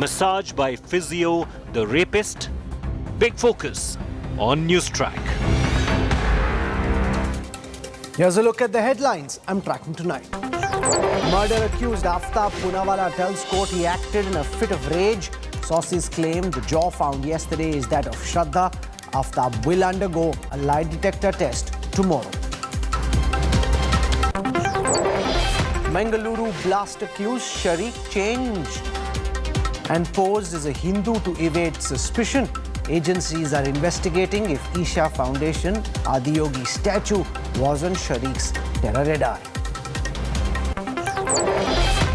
Massage by physio, the rapist? Big focus on Newstrack. Here's a look at the headlines I'm tracking tonight. Murder accused Aftab Poonawalla tells court he acted in a fit of rage. Sources claim the jaw found yesterday is that of Shraddha. Aftab will undergo a lie detector test tomorrow. Mangaluru blast accused Sharik changed and posed as a Hindu to evade suspicion. Agencies are investigating if Isha Foundation Adiyogi statue was on Sharik's terror radar.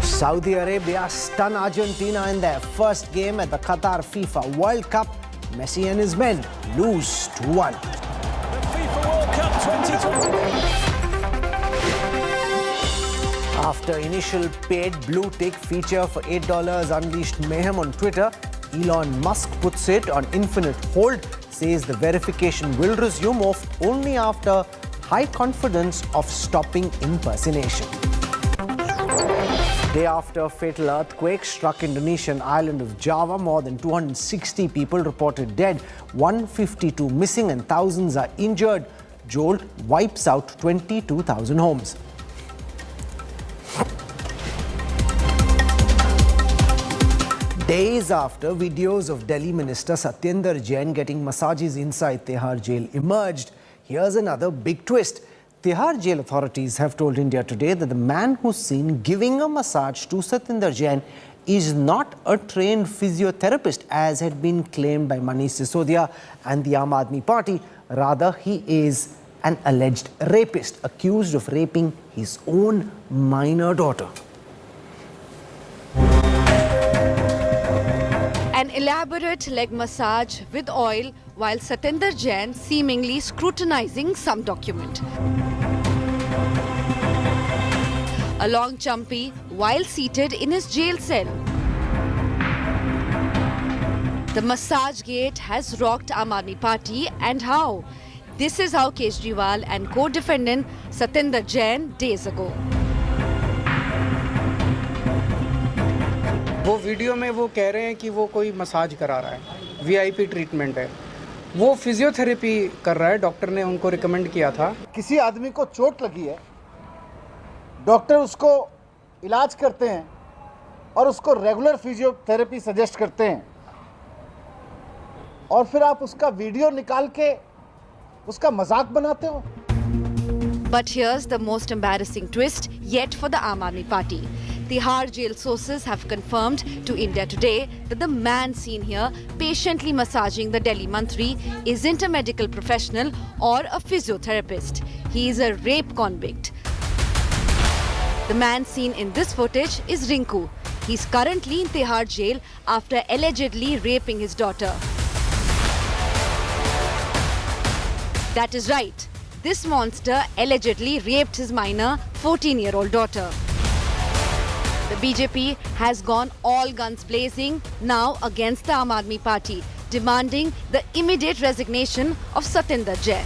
Saudi Arabia stun Argentina in their first game at the Qatar FIFA World Cup. Messi and his men lose 2-1. The FIFA World Cup 2020. After initial paid blue tick feature for $8 unleashed mayhem on Twitter, Elon Musk puts it on infinite hold, says the verification will resume only after high confidence of stopping impersonation. Day after fatal earthquake struck Indonesian island of Java, more than 260 people reported dead, 152 missing and thousands are injured. Jolt wipes out 22,000 homes. Days after videos of Delhi Minister Satyendar Jain getting massages inside Tihar jail emerged, here's another big twist. Tihar jail authorities have told India Today that the man who's seen giving a massage to Satyendar Jain is not a trained physiotherapist, as had been claimed by Manish Sisodia and the Aam Aadmi Party. Rather, he is an alleged rapist accused of raping his own minor daughter. An elaborate leg massage with oil while Satyendar Jain seemingly scrutinizing some document. A long chumpy while seated in his jail cell. The massage gate has rocked Aam Aadmi Party, and how? This is how Kejriwal and co-defendant Satyendar Jain days ago. वो video में वो कह रहे हैं कि वो कोई massage करा रहा है, वीआईपी ट्रीटमेंट है, वो फिजियोथेरेपी कर रहा है, डॉक्टर ने उनको रिकमेंड किया था। किसी आदमी को चोट लगी है, डॉक्टर उसको इलाज करते हैं और उसको रेगुलर फिजियोथेरेपी सजेस्ट करते हैं, और फिर आप उसका वीडियो निकाल के उसका मजाक बनाते हो। But here's the most embarrassing twist yet for the Aam Aadmi Party. Tihar jail sources have confirmed to India Today that the man seen here patiently massaging the Delhi Mantri isn't a medical professional or a physiotherapist. He is a rape convict. The man seen in this footage is Rinku. He's currently in Tihar jail after allegedly raping his daughter. That is right. This monster allegedly raped his minor 14-year-old daughter. The BJP has gone all guns blazing now against the Aam Aadmi Party, demanding the immediate resignation of Satyendar Jain.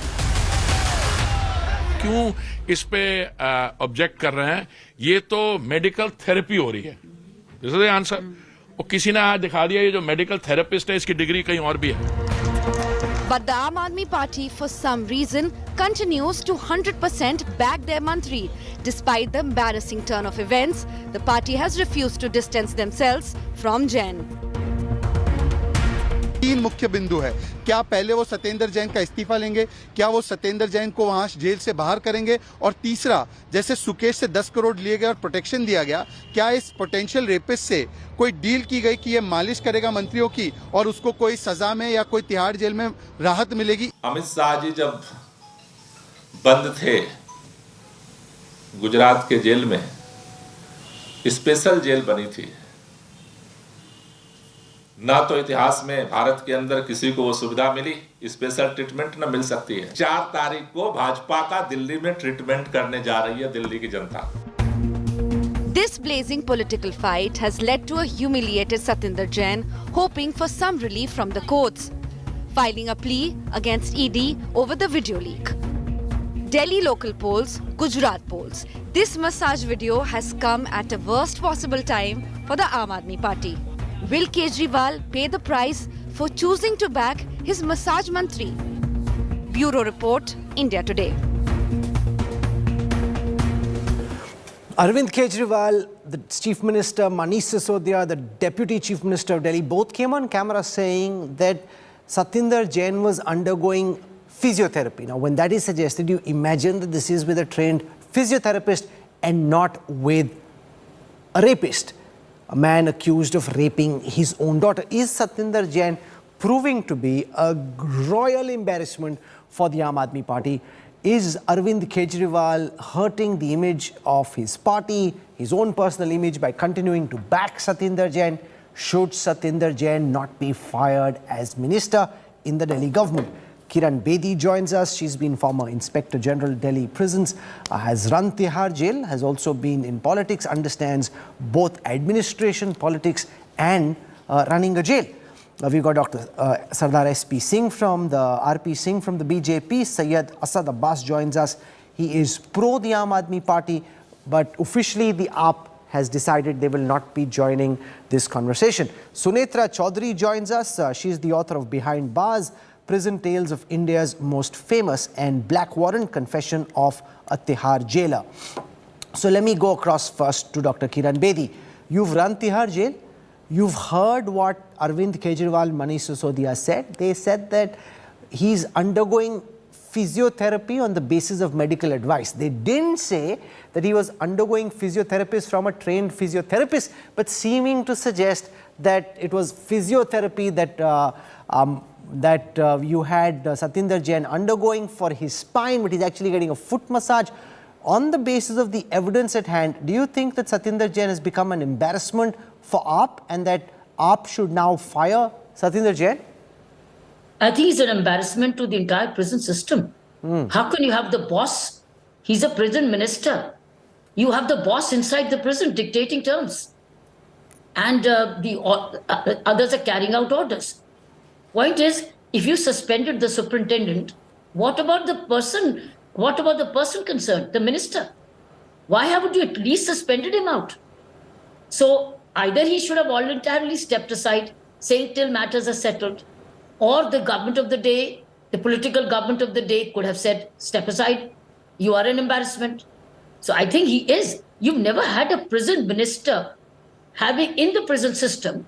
क्यों इस पे object कर रहे हैं? ये तो medical therapy हो रही है. This is the answer. और किसी ने आज दिखा दिया ये जो मेडिकल थेरेपिस्ट है इसकी डिग्री कहीं और भी है. But the Aam Aadmi Party, for some reason, continues to 100% back their Mantri. Despite the embarrassing turn of events, the party has refused to distance themselves from Jain. तीन मुख्य बिंदु है. क्या पहले वो सत्येंद्र जैन का इस्तीफा लेंगे? क्या वो सत्येंद्र जैन को वहां जेल से बाहर करेंगे? और तीसरा, जैसे सुकेश से 10 करोड़ लिए गए और प्रोटेक्शन दिया गया, क्या इस पोटेंशियल रेपिस्ट से कोई डील की गई कि ये मालिश करेगा मंत्रियों की और उसको कोई सजा में या कोई तिहाड़ जेल में राहत मिलेगी? अमित शाह जी जब बंद थे गुजरात के जेल में, स्पेशल जेल बनी थी. ना तो इतिहास में भारत के अंदर किसी को वो सुविधा मिली, स्पेशल ट्रीटमेंट न मिल सकती है. 4 तारीख को भाजपा का दिल्ली में ट्रीटमेंट करने जा रही है दिल्ली की जनता. This blazing political fight has led to a humiliated Satyendar Jain hoping for some relief from the courts, filing a plea against ED over the video leak. Delhi local polls, Gujarat polls. This massage video has come at a worst possible time for the Aam Aadmi Party. Will Kejriwal pay the price for choosing to back his massage mantri? Bureau Report, India Today. Arvind Kejriwal, the Chief Minister, Manish Sisodia, the Deputy Chief Minister of Delhi, both came on camera saying that Satyendar Jain was undergoing physiotherapy. Now, when that is suggested, you imagine that this is with a trained physiotherapist and not with a rapist, a man accused of raping his own daughter. Is Satyendar Jain proving to be a royal embarrassment for the Aam Aadmi Party? Is Arvind Kejriwal hurting the image of his party, his own personal image, by continuing to back Satyendar Jain? Should Satyendar Jain not be fired as minister in the Delhi government? Kiran Bedi joins us. She's been former Inspector General Delhi Prisons, has run Tihar Jail, has also been in politics, understands both administration, politics and running a jail. We've got Dr. Sardar S.P. Singh from the RP Singh from the BJP. Syed Asad Abbas joins us. He is pro the Aam Aadmi Party, but officially the AAP has decided they will not be joining this conversation. Sunetra Chaudhary joins us. She's the author of Behind Bars, Prison Tales of India's Most Famous and Black Warrant Confession of a Tihar Jailer. So let me go across first to Dr. Kiran Bedi. You've run Tihar Jail. You've heard what Arvind Kejriwal, Manish Sisodia said. They said that he's undergoing physiotherapy on the basis of medical advice. They didn't say that he was undergoing physiotherapy from a trained physiotherapist, but seeming to suggest that it was physiotherapy that you had Satyendar Jain undergoing for his spine, but he's actually getting a foot massage. On the basis of the evidence at hand, do you think that Satyendar Jain has become an embarrassment for AAP and that AAP should now fire Satyendar Jain? I think he's an embarrassment to the entire prison system. How can you have the boss? He's a prison minister. You have the boss inside the prison dictating terms. And the others are carrying out orders. Point is, if you suspended the superintendent, what about the person? What about the person concerned, the minister? Why haven't you at least suspended him out? So either he should have voluntarily stepped aside, saying till matters are settled, or the government of the day, the political government of the day could have said, step aside, you are an embarrassment. So I think he is. You've never had a prison minister having in the prison system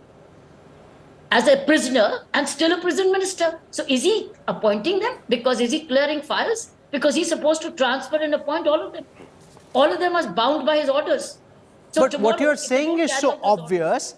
as a prisoner and still a prison minister. So is he appointing them? Because is he clearing files? Because he's supposed to transfer and appoint all of them. All of them are bound by his orders. So but what you're saying is so obvious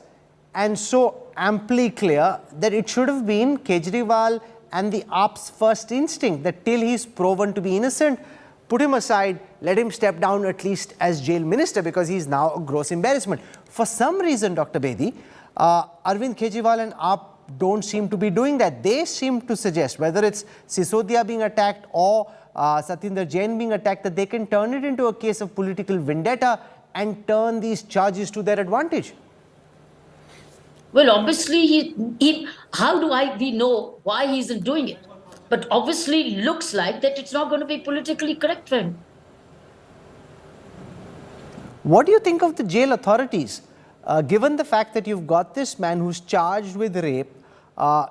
and so amply clear that it should have been Kejriwal and the AAP's first instinct that till he's proven to be innocent, put him aside, let him step down at least as jail minister, because he's now a gross embarrassment. For some reason, Dr. Bedi, Arvind Kejriwal and AAP don't seem to be doing that. They seem to suggest, whether it's Sisodia being attacked or Satyendar Jain being attacked, that they can turn it into a case of political vendetta and turn these charges to their advantage. Well, obviously, how do we know why he isn't doing it? But obviously, looks like that it's not going to be politically correct for him. What do you think of the jail authorities? Given the fact that you've got this man who's charged with rape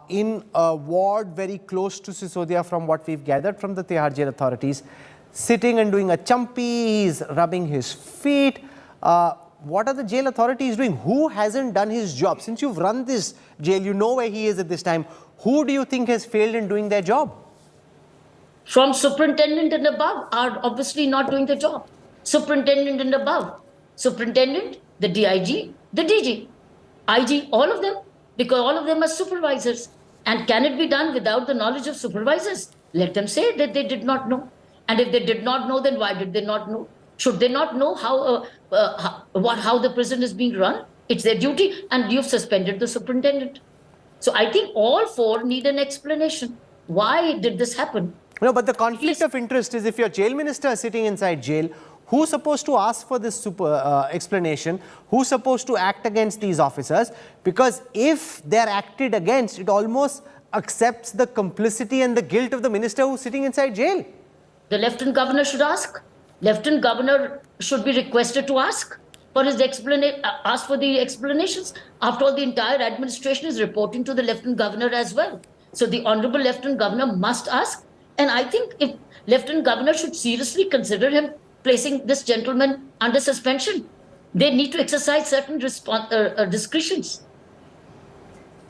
in a ward very close to Sisodia, from what we've gathered from the Tihar jail authorities, sitting and doing a chumpy, he's rubbing his feet. What are the jail authorities doing? Who hasn't done his job? Since you've run this jail, you know where he is at this time. Who do you think has failed in doing their job? From superintendent and above are obviously not doing the job. Superintendent and above. Superintendent, the DIG, the DG, IG, all of them, because all of them are supervisors. And can it be done without the knowledge of supervisors? Let them say that they did not know. And if they did not know, then why did they not know? Should they not know how the prison is being run? It's their duty, and you've suspended the superintendent. So I think all four need an explanation. Why did this happen? No, but the conflict of interest is, if your jail minister is sitting inside jail, who's supposed to ask for this explanation? Who's supposed to act against these officers? Because if they're acted against, it almost accepts the complicity and the guilt of the minister who's sitting inside jail. The Lieutenant Governor should ask. Lieutenant Governor should be requested to ask. for his ask for the explanations. After all, the entire administration is reporting to the Lieutenant Governor as well. So the Honorable Lieutenant Governor must ask. And I think if Lieutenant Governor should seriously consider him placing this gentleman under suspension. They need to exercise certain discretions.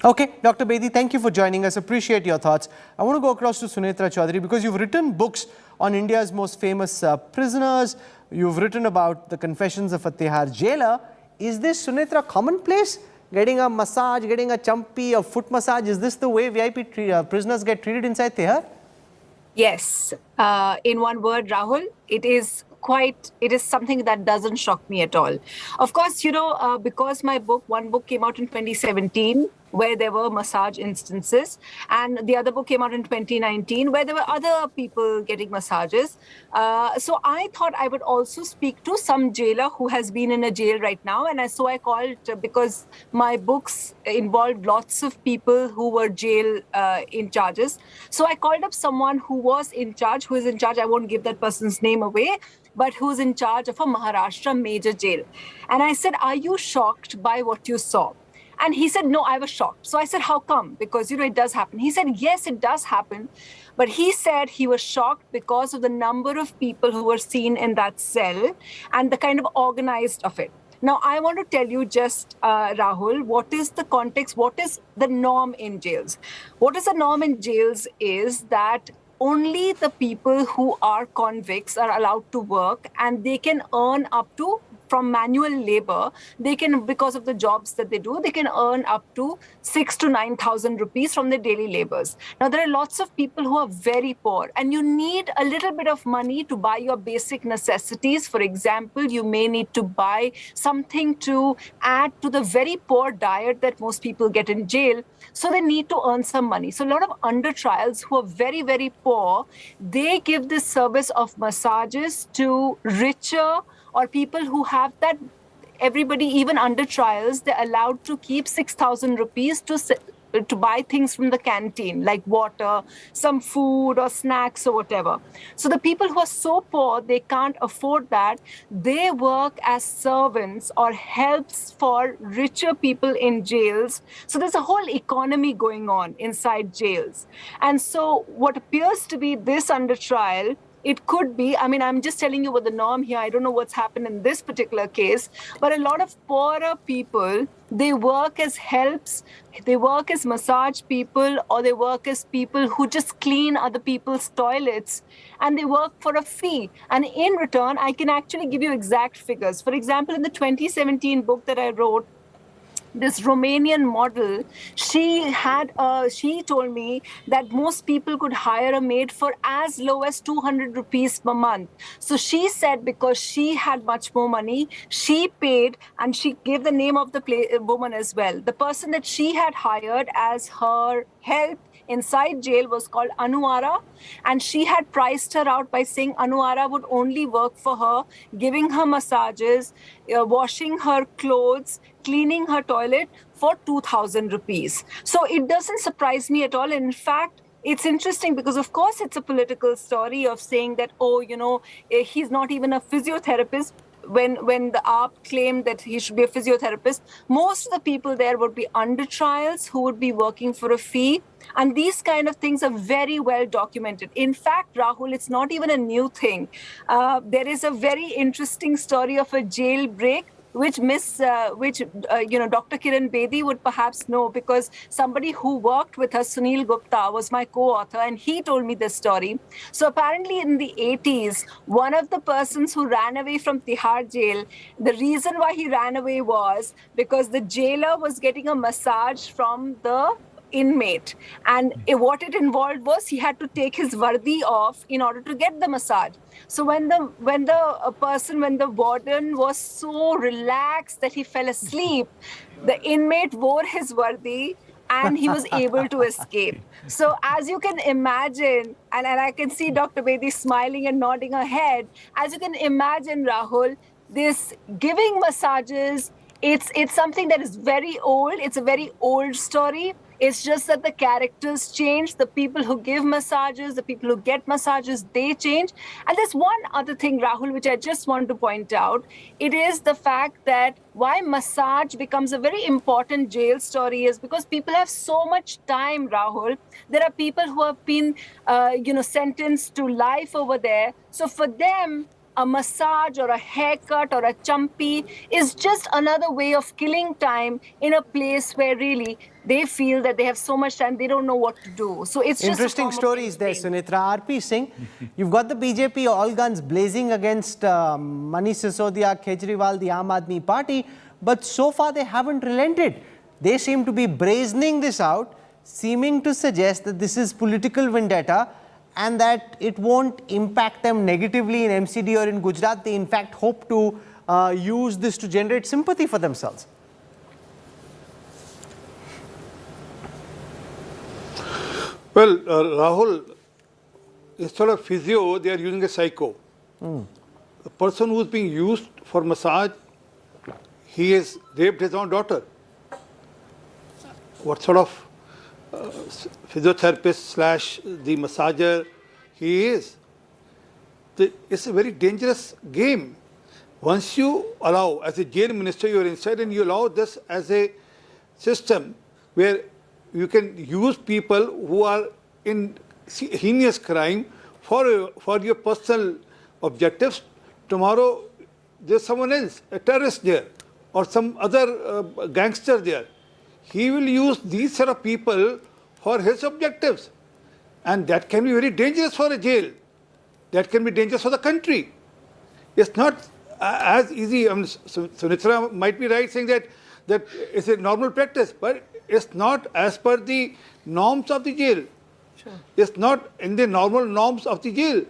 Okay, Dr. Bedi, thank you for joining us. Appreciate your thoughts. I want to go across to Sunetra Chaudhary because you've written books on India's most famous prisoners. You've written about the confessions of a Tihar jailer. Is this, Sunetra, commonplace? Getting a massage, getting a champi, a foot massage, is this the way VIP prisoners get treated inside Tihar? Yes. In one word, Rahul, it is something that doesn't shock me at all. Of course, because one book came out in 2017, where there were massage instances, and the other book came out in 2019, where there were other people getting massages. So I thought I would also speak to some jailer who has been in a jail right now. And so I called, because my books involved lots of people who were jail in charges. So I called up someone who was in charge, who is in charge, I won't give that person's name away, but who's in charge of a Maharashtra major jail. And I said, are you shocked by what you saw? And he said, no, I was shocked. So I said, how come? Because, it does happen. He said, yes, it does happen. But he said he was shocked because of the number of people who were seen in that cell and the kind of organized of it. Now, I want to tell you just, Rahul, what is the context? What is the norm in jails? What is the norm in jails is that only the people who are convicts are allowed to work, and they can earn up to, from manual labor, they can, because of the jobs that they do, they can earn up to 6,000 to 9,000 rupees from their daily labors. Now, there are lots of people who are very poor, and you need a little bit of money to buy your basic necessities. For example, you may need to buy something to add to the very poor diet that most people get in jail. So they need to earn some money. So a lot of under trials who are very, very poor, they give this service of massages to richer or people who have that. Everybody, even under trials, they're allowed to keep 6,000 rupees to buy things from the canteen, like water, some food or snacks or whatever. So the people who are so poor, they can't afford that. They work as servants or helps for richer people in jails. So there's a whole economy going on inside jails. And so what appears to be this under trial, it could be, I'm just telling you what the norm here. I don't know what's happened in this particular case, but a lot of poorer people, they work as helps, they work as massage people, or they work as people who just clean other people's toilets, and they work for a fee. And in return, I can actually give you exact figures. For example, in the 2017 book that I wrote, this Romanian model, she told me that most people could hire a maid for as low as 200 rupees per month. So she said because she had much more money, she paid, and she gave the name of the woman as well. The person that she had hired as her help inside jail was called Anuara, and she had priced her out by saying Anuara would only work for her, giving her massages, washing her clothes, cleaning her toilet for 2,000 rupees. So it doesn't surprise me at all. And in fact, it's interesting because, of course, it's a political story of saying that, he's not even a physiotherapist. When the AAP claimed that he should be a physiotherapist, most of the people there would be under trials who would be working for a fee. And these kind of things are very well documented. In fact, Rahul, it's not even a new thing. There is a very interesting story of a jailbreak, which Dr. Kiran Bedi would perhaps know, because somebody who worked with her, Sunil Gupta, was my co-author, and he told me this story. So apparently in the 80s, one of the persons who ran away from Tihar jail, the reason why he ran away was because the jailer was getting a massage from the inmate, and what it involved was he had to take his vardi off in order to get the massage. So when the warden was so relaxed that he fell asleep, the inmate wore his vardi and he was able to escape. So as you can imagine, and I can see Dr. Bedi smiling and nodding her head, as you can imagine, Rahul, this giving massages, it's something that is very old. It's a very old story. It's just that the characters change, the people who give massages, the people who get massages, they change. And there's one other thing, Rahul, which I just want to point out. It is the fact that why massage becomes a very important jail story is because people have so much time, Rahul. There are people who have been, sentenced to life over there. So for them, a massage or a haircut or a champi is just another way of killing time in a place where really they feel that they have so much time, they don't know what to do. So it's just interesting stories there, Sunitra. RP Singh, you've got the BJP all guns blazing against Manish Sisodia, Kejriwal, the Aam Aadmi Party, but so far they haven't relented. They seem to be brazening this out, seeming to suggest that this is political vendetta and that it won't impact them negatively in MCD or in Gujarat. They in fact hope to use this to generate sympathy for themselves. Well, Rahul, instead of physio, they are using a psycho. The person who is being used for massage, he has raped his own daughter. What sort of physiotherapist / the massager he is? It's a very dangerous game. Once you allow, as a jail minister, you are inside and you allow this as a system where you can use people who are in heinous crime for your personal objectives. Tomorrow there's someone else, a terrorist there, or some other gangster there. He will use these sort of people for his objectives. And that can be very dangerous for a jail. That can be dangerous for the country. It's not as easy. I mean, Sunitra might be right saying that it's a normal practice, but it's not as per the norms of the jail. Sure. It's not in the normal norms of the jail.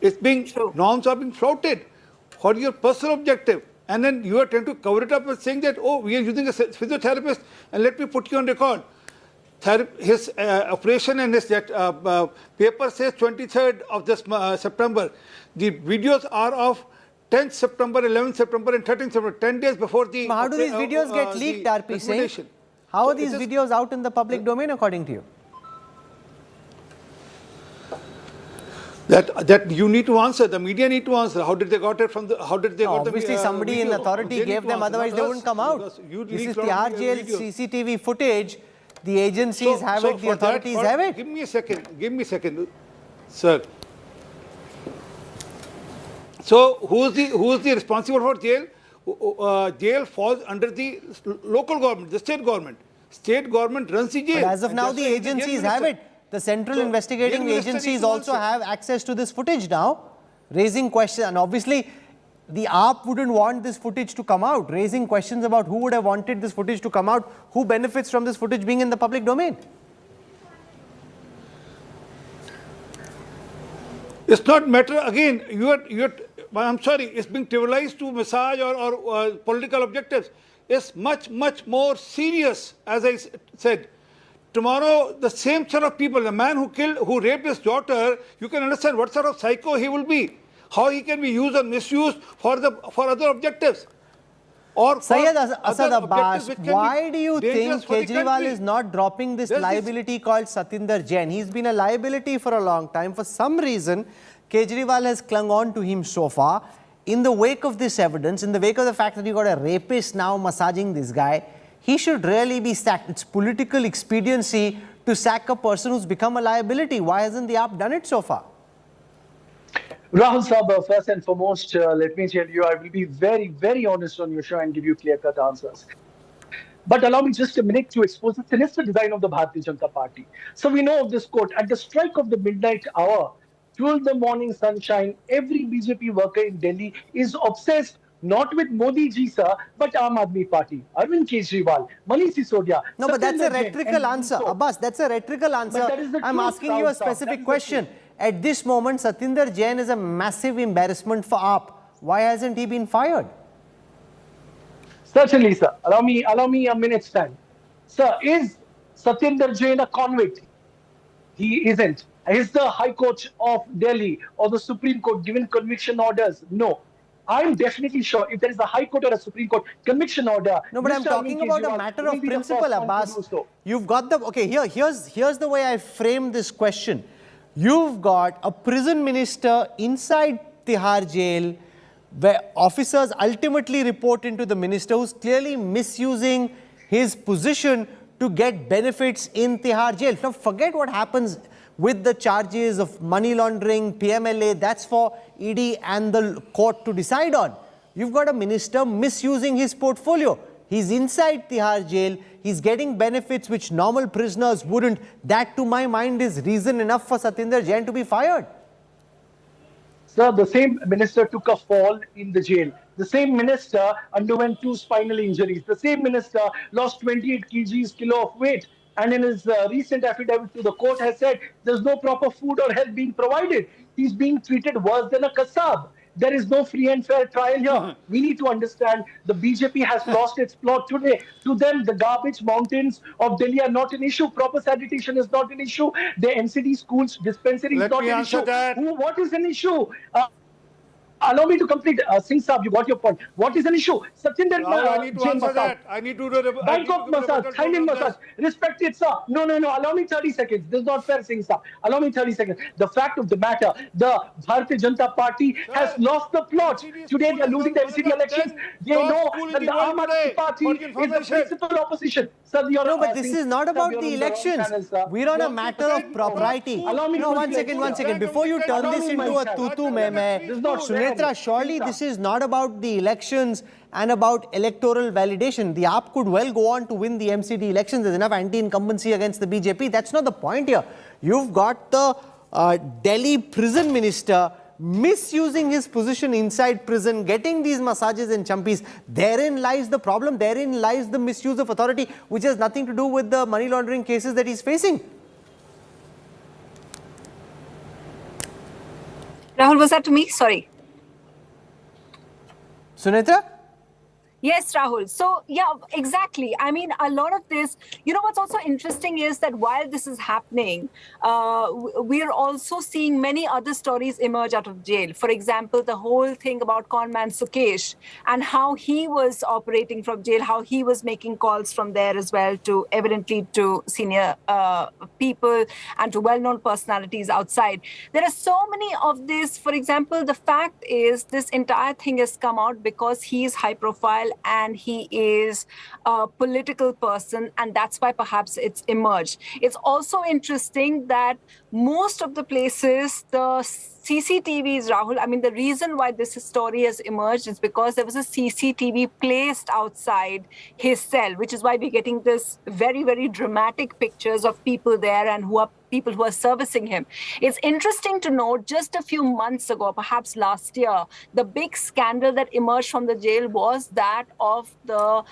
It's being, norms are being flouted for your personal objective. And then you are trying to cover it up with saying that, oh, we are using a physiotherapist and let me put you on record. His operation and his paper says 23rd of this September. The videos are of 10th September, 11th September and 13th September, 10 days before the... How do these videos get leaked, RP Singh? How are these videos out in the public domain according to you? That you need to answer, the media need to answer. How did they got it from the, how did they got obviously somebody in authority gave them, otherwise they wouldn't come out. This is Tihar jail CCTV footage. The agencies have it, the authorities have it. Give me a second, sir. So who is the responsible for jail? Jail falls under the local government, the state government. State government runs the jail. But as of now, the agencies have it. The central investigating agencies also have access to this footage now, raising questions. And obviously, the AAP wouldn't want this footage to come out, raising questions about who would have wanted this footage to come out, who benefits from this footage being in the public domain. It's not matter, again, I'm sorry, it's being trivialized to massage or political objectives. It's much, much more serious, as I said. Tomorrow, the same sort of people, the man who raped his daughter, you can understand what sort of psycho he will be, how he can be used or misused for other objectives. Or Syed Asad Abbas, why do you think Kejriwal is not dropping this liability called Satyendar Jain? He's been a liability for a long time. For some reason, Kejriwal has clung on to him so far. In the wake of this evidence, in the wake of the fact that you got a rapist now massaging this guy, he should really be sacked. It's political expediency to sack a person who's become a liability. Why hasn't the AAP done it so far? Rahul Saab, first and foremost, let me tell you, I will be very, very honest on your show and give you clear-cut answers. But allow me just a minute to expose the sinister design of the Bharatiya Janata Party. So we know of this quote, at the strike of the midnight hour, till the morning sunshine, every BJP worker in Delhi is obsessed not with Modi ji, sir, but Aam Aadmi Party, Arvind Kejriwal, Manish Sisodia. No, but that's a rhetorical answer. Abbas, that's a rhetorical answer. I'm asking you a specific question. At this moment, Satyendar Jain is a massive embarrassment for AAP. Why hasn't he been fired? Certainly, sir. Allow me a minute's time. Sir, is Satyendar Jain a convict? He isn't. Is the High Court of Delhi or the Supreme Court given conviction orders? No. I'm definitely sure if there is a High Court or a Supreme Court conviction order. No, but I'm Mr. talking Arvind about a Kejriwal matter will of be the principle, first one to Abbas. do so. You've got the okay. Here's the way I frame this question. You've got a prison minister inside Tihar jail, where officers ultimately report into the minister, who's clearly misusing his position to get benefits in Tihar jail. Now, forget what happens with the charges of money laundering, PMLA. That's for ED and the court to decide on. You've got a minister misusing his portfolio. He's inside Tihar jail. He's getting benefits which normal prisoners wouldn't. That, to my mind, is reason enough for Satyendar Jain to be fired. Sir, the same minister took a fall in the jail. The same minister underwent 2 spinal injuries. The same minister lost 28 kilo of weight. And in his recent affidavit to the court has said there's no proper food or health being provided. He's being treated worse than a kasab. There is no free and fair trial here. We need to understand the BJP has lost its plot today. To them, the garbage mountains of Delhi are not an issue. Proper sanitation is not an issue. The NCD schools dispensary is not an issue. What is an issue? Allow me to complete. Singh Saab, you got your point. What is an issue? Satyendar Jain Masseur. I need to do the Bangkok massage, Thailand massage. Respect it, sir. No. Allow me 30 seconds. This is not fair, Singh Saab. Allow me 30 seconds. The fact of the matter, the Bharatiya Janata Party has lost the plot. Today they are losing the MCD elections. They know that the Aam Aadmi Party is the principal opposition. Sir, no, but this is not about the elections. We're on a matter of propriety. No, one second. Before you turn this into a tutu meme, surely this is not about the elections and about electoral validation. The AAP could well go on to win the MCD elections. There's enough anti-incumbency against the BJP. That's not the point here. You've got the Delhi prison minister misusing his position inside prison, getting these massages and champis. Therein lies the problem. Therein lies the misuse of authority, which has nothing to do with the money laundering cases that he's facing. Rahul, was that to me? Sorry. Sunita? Yes, Rahul. So, yeah, exactly. I mean, a lot of this, what's also interesting is that while this is happening, we're also seeing many other stories emerge out of jail. For example, the whole thing about conman Sukesh and how he was operating from jail, how he was making calls from there as well to evidently to senior people and to well-known personalities outside. There are so many of this. For example, the fact is this entire thing has come out because he is high profile and he is a political person, and that's why perhaps it's emerged. It's also interesting that most of the places, the CCTVs, Rahul, I mean, the reason why this story has emerged is because there was a CCTV placed outside his cell, which is why we're getting this very, very dramatic pictures of people there and people who are servicing him. It's interesting to note just a few months ago, perhaps last year, the big scandal that emerged from the jail was that of the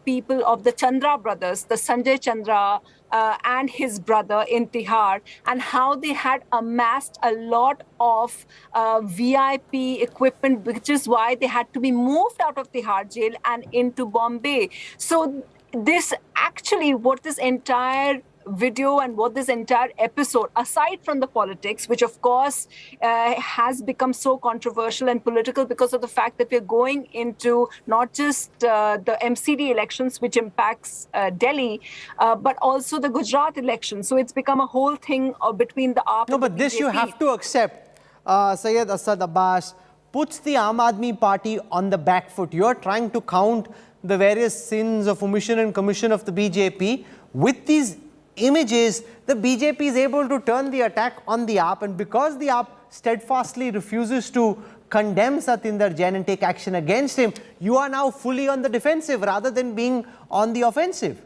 people of the Chandra brothers, the Sanjay Chandra and his brother in Tihar, and how they had amassed a lot of VIP equipment, which is why they had to be moved out of Tihar jail and into Bombay. So this actually, what this entire video and what this entire episode, aside from the politics, which of course has become so controversial and political because of the fact that we're going into not just the MCD elections, which impacts Delhi, but also the Gujarat elections. So it's become a whole thing between the AAP. No, but this you have to accept. Syed Asad Abbas puts the Aam Aadmi Party on the back foot. You're trying to count the various sins of omission and commission of the BJP. With these images, the BJP is able to turn the attack on the AAP, and because the AAP steadfastly refuses to condemn Satyendar Jain and take action against him, you are now fully on the defensive rather than being on the offensive.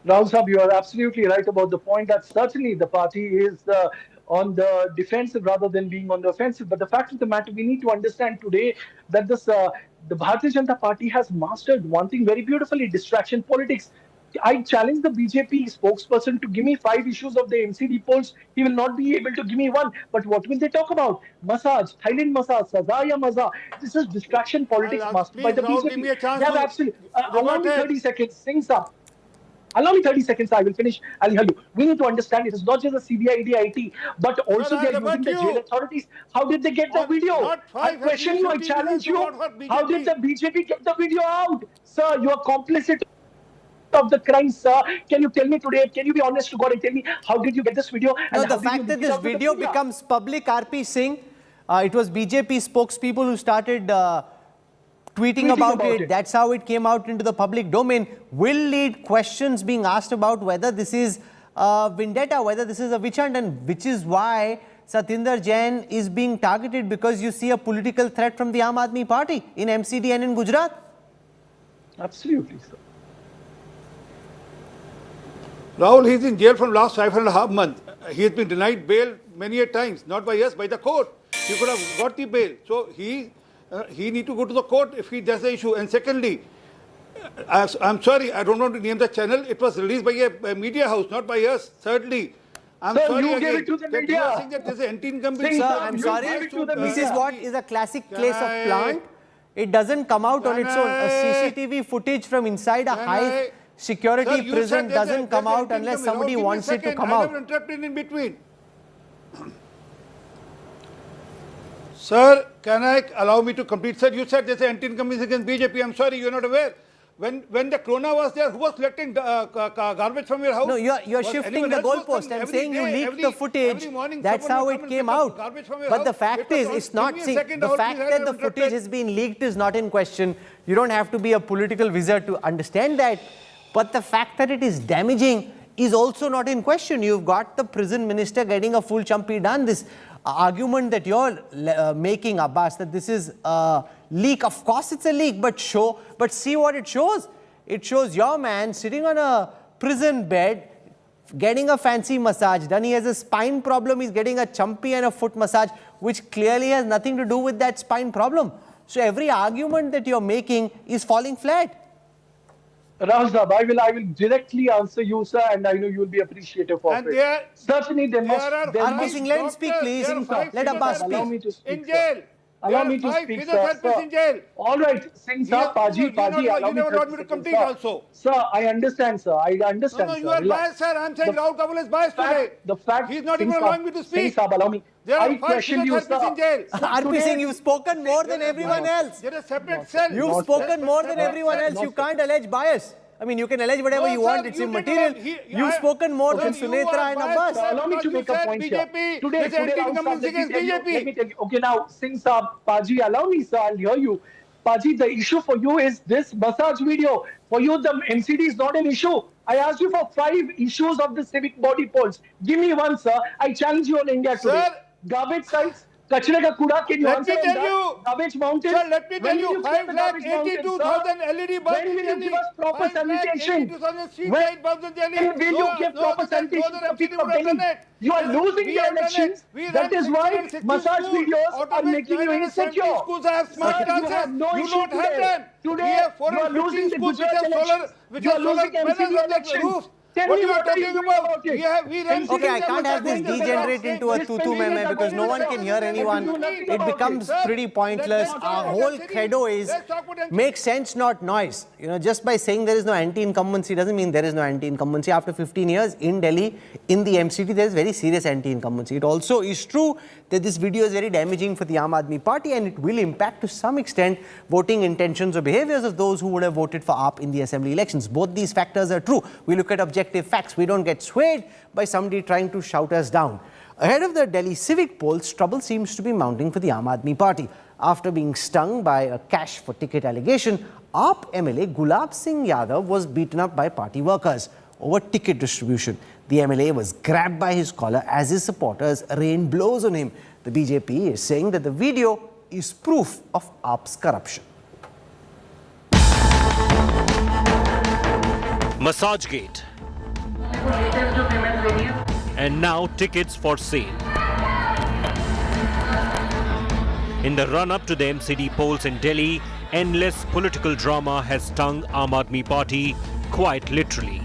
Rahul Saab, you are absolutely right about the point that certainly the party is on the defensive rather than being on the offensive. But the fact of the matter, we need to understand today that the Bharatiya Janata Party has mastered one thing very beautifully: distraction politics. I challenge the BJP spokesperson to give me 5 issues of the MCD polls. He will not be able to give me one. But what will they talk about? Massage, Thailand massage, Saza ya Maza. This is distraction politics mastered by the BJP. Give me a chance They have absolutely. Allow me 30 seconds. Singh Saab. Allow me 30 seconds, I will finish. I'll hear you. We need to understand it is not just the CBI, ED, IT, but also they are using the jail authorities. How did they get the video? I question you, I challenge you. How did the BJP get the video out? Sir, you are complicit of the crime, sir. Can you tell me today, can you be honest to God and tell me, how did you get this video? No, And the fact that this video becomes public, RP Singh, it was BJP spokespeople who started tweeting about it. That's how it came out into the public domain. Will lead questions being asked about whether this is vendetta, whether this is a witch hunt, and which is why Satyendar Jain is being targeted, because you see a political threat from the Aam Aadmi Party in MCD and in Gujarat. Absolutely, sir. Rahul, he's in jail from last 5.5 months. He has been denied bail many a times, not by us, by the court. He could have got the bail. So he need to go to the court if that's the issue. And secondly, I'm sorry, I don't want to name the channel. It was released by a media house, not by us. Thirdly, I'm sorry you gave it to the media. You are saying that there's an anti-incumbent. Sir, I'm sorry. This is what is a classic case of plant. It doesn't come out on its own. A CCTV footage from inside a high security prison doesn't come out unless somebody wants it to come out. I never interrupted in between. Sir, can I allow me to complete? Sir, you said there's an anti-incumbents against BJP. I'm sorry, you're not aware. When the corona was there, who was collecting garbage from your house? No, you're shifting the goalpost. I'm saying you leaked the footage. That's how it came out. But the fact is, it's not. See, the fact that the footage has been leaked is not in question. You don't have to be a political wizard to understand that. But the fact that it is damaging is also not in question. You've got the prison minister getting a full chumpy done. This argument that you're making, Abbas, that this is a leak. Of course it's a leak, but see what it shows. It shows your man sitting on a prison bed, getting a fancy massage done. He has a spine problem. He's getting a chumpy and a foot massage, which clearly has nothing to do with that spine problem. So every argument that you're making is falling flat. Rahul Sahab, I will directly answer you, sir, and I know you will be appreciative of it. Certainly, there must. RP Singh, let him speak, please. Let Abbas speak. Allow me to speak, in jail. Allow me to speak, sir. In jail. All right, Singh sir, Paji, allow me to complete also. Sir, I understand, sir. I understand, No, you are biased, sir. I'm saying Rahul Kanwal is biased today. The fact, he's not even allowing me to speak. Singh sir, allow me. I question you, sir. In jail. RP Singh, you've spoken more than everyone else. There is a separate cell. You've spoken more than everyone else. You can't allege bias. I mean, you can allege whatever you want. It's immaterial. You've spoken more than Sunetra and Abbas. Allow me to make a point here. Today, let me tell you. Okay, now, Singh Saab, Paji, allow me, sir. I'll hear you. Paji, the issue for you is this massage video. For you, the MCD is not an issue. I asked you for 5 issues of the civic body polls. Give me one, sir. I challenge you on India today. Garbage sites. Kachre ka kuda, can you answer on that? Garbage mountains. Sir, let me tell you, 5,82,000 LED bulbs. When will you give us proper sanitation? When will you give proper sanitation to people of Delhi? You are losing the elections. That is why massage videos are making you insecure. Schools have smart classes. You don't have them. Today, you are losing the Gujarat elections. You are losing MCD elections. Tell me what are you doing about it? Okay, I can't have this degenerate into a tutu meme because no one can hear anyone. It becomes pretty pointless. Our whole credo is make sense, not noise. You know, just by saying there is no anti-incumbency doesn't mean there is no anti-incumbency. After 15 years in Delhi, in the MCT, there is very serious anti-incumbency. It also is true that this video is very damaging for the Aam Aadmi Party and it will impact to some extent voting intentions or behaviors of those who would have voted for AAP in the assembly elections. Both these factors are true. We look at objective facts. We don't get swayed by somebody trying to shout us down. Ahead of the Delhi civic polls, trouble seems to be mounting for the Aam Aadmi Party. After being stung by a cash for ticket allegation, AAP MLA Gulab Singh Yadav was beaten up by party workers over ticket distribution. The MLA was grabbed by his collar as his supporters rained blows on him. The BJP is saying that the video is proof of AAP's corruption. Massagegate. And now tickets for sale. In the run-up to the MCD polls in Delhi, endless political drama has stung Aam Aadmi Party quite literally.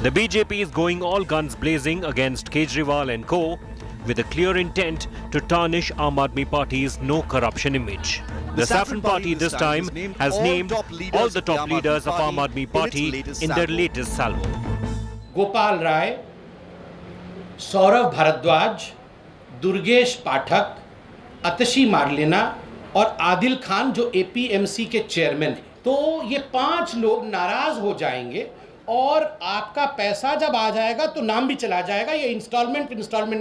The BJP is going all guns blazing against Kejriwal and co., with a clear intent to tarnish Aam Aadmi Party's no corruption image. The Saffron Party this time has named all the top leaders of Aam Aadmi Party in their latest salvo. Gopal Rai, Saurabh Bhardwaj, Durgesh पाठक, अतशी मारलेना और आदिल खान जो APMC के chairman हैं। तो ये 5 लोग नाराज हो जाएंगे और आपका पैसा जब आ जाएगा तो नाम भी चला जाएगा। ये इंस्टॉलमेंट